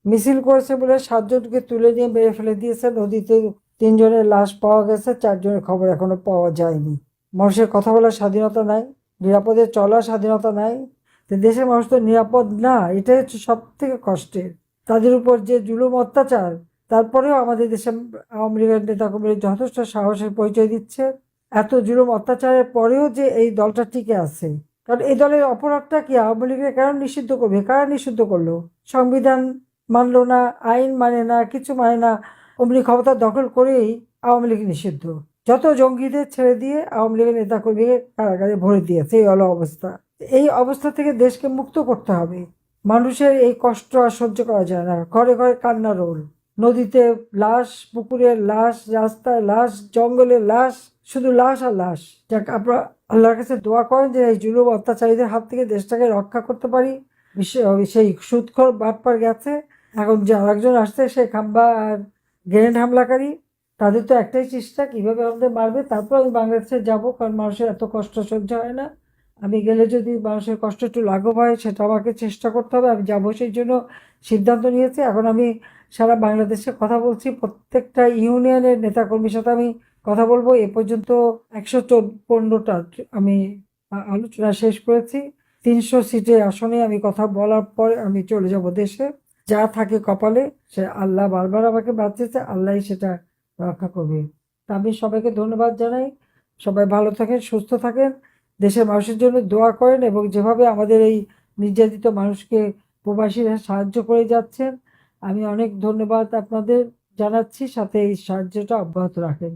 মিছিল করেছে বলে 7 জনকে তুলে নিয়ে মেরে ফেলে দিয়েছে। নদীতে 3 জনের লাশ পাওয়া গেছে, 4 জনের খবর এখনো পাওয়া যায়নি। মানুষের কথা বলার স্বাধীনতা নাই, নিরাপদে চলার স্বাধীনতা নাই। তো দেশের মানুষ তো নিরাপদ না, এটাই হচ্ছে সব থেকে কষ্টের। তাদের উপর যে জুলুম অত্যাচার, তারপরেও আমাদের দেশে আওয়ামী লীগের নেতাকর্মীরা যথেষ্ট সাহসের পরিচয় দিচ্ছে। এত জুলুম অত্যাচারের পরেও যে এই দলটা টিকে আছে, কারণ এই দলের অপরাধটা কি? আওয়ামী লীগের কেন নিষিদ্ধ করবে? কারা নিষিদ্ধ করলো? সংবিধান মানলো না, আইন মানে না, কিছু মানে না, অমনি ক্ষমতা দখল করেই আওয়ামী লীগ নিষিদ্ধ। যত জঙ্গিদের ছেড়ে দিয়ে আওয়ামী লীগের নেতাকর্মীকে কারাগারে ভরে দিয়েছে। এই হলো অবস্থা। এই অবস্থা থেকে দেশকে মুক্ত করতে হবে। মানুষের এই কষ্ট আর সহ্য করা যায় না। ঘরে ঘরে কান্না রোল, নদীতে লাশ, পুকুরে লাশ, রাস্তায় লাশ, জঙ্গলে লাশ, শুধু লাশ আর লাশ। যাক, আপনারা আল্লাহর কাছে দোয়া করেন যে এই জুলুম অত্যাচারীদের হাত থেকে দেশটাকে রক্ষা করতে পারি। সেই সুদখোর বাটপার গেছে, এখন যে আরেকজন আসছে সে খাম্বা আর গ্রেনেড হামলাকারী। তাদের তো একটাই চেষ্টা কিভাবে আমাদের মারবে। তারপর আমি বাংলাদেশে যাব, কারণ মানুষের এত কষ্ট সহ্য হয় না। আমি গেলে যদি মানুষের কষ্ট একটু লাঘব হয়, সেটা আমাকে চেষ্টা করতে হবে। আমি যাবো, সেই জন্য সিদ্ধান্ত নিয়েছি। এখন আমি সারা বাংলাদেশে কথা বলছি, প্রত্যেকটা ইউনিয়নের নেতাকর্মীর সাথে আমি কথা বলবো। এ পর্যন্ত 115টা আমি আলোচনা শেষ করেছি। 300 সিটের আসনে আমি কথা বলার পর আমি চলে যাব দেশে। যা থাকে কপালে, সে আল্লাহ বারবার আমাকে বাঁচিয়েছে, আল্লাহই সেটা রক্ষা করবে। তা আমি সবাইকে ধন্যবাদ জানাই। সবাই ভালো থাকেন, সুস্থ থাকেন, দেশের মানুষের জন্য দোয়া করেন, এবং যেভাবে আমাদের এই নির্যাতিত মানুষকে প্রবাসীরা সাহায্য করে যাচ্ছেন, আমি অনেক ধন্যবাদ আপনাদের জানাচ্ছি। সাথে এই সাহায্যটা অব্যাহত রাখেন।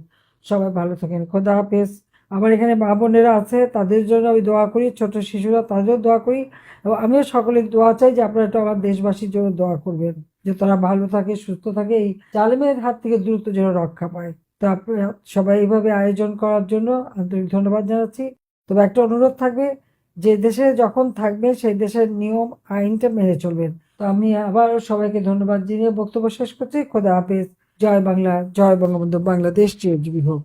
সবাই ভালো থাকেন, খোদা হাফেজ। আমার এখানে মা বোনেরা আছে, তাদের জন্য আমি দোয়া করি, ছোট শিশুরা, তাদেরও দোয়া করি। এবং আমিও সকলের দোয়া চাই যে আপনারা একটু আমার দেশবাসীর জন্য দোয়া করবেন, যে তারা ভালো থাকে, সুস্থ থাকে, এই জালেমের হাত থেকে দ্রুত যেন রক্ষা পায়। তো আপনারা সবাই এইভাবে আয়োজন করার জন্য আন্তরিক ধন্যবাদ জানাচ্ছি। তবে একটা অনুরোধ থাকবে, যে দেশে যখন থাকবে সেই দেশের নিয়ম আইনটা মেনে চলবেন। তো আমি আবার সবাইকে ধন্যবাদ জানিয়ে বক্তব্য শেষ করছি। খোদা হাফেজ। জয় বাংলা, জয় বঙ্গবন্ধু, বাংলাদেশ চিরজীবী হোক।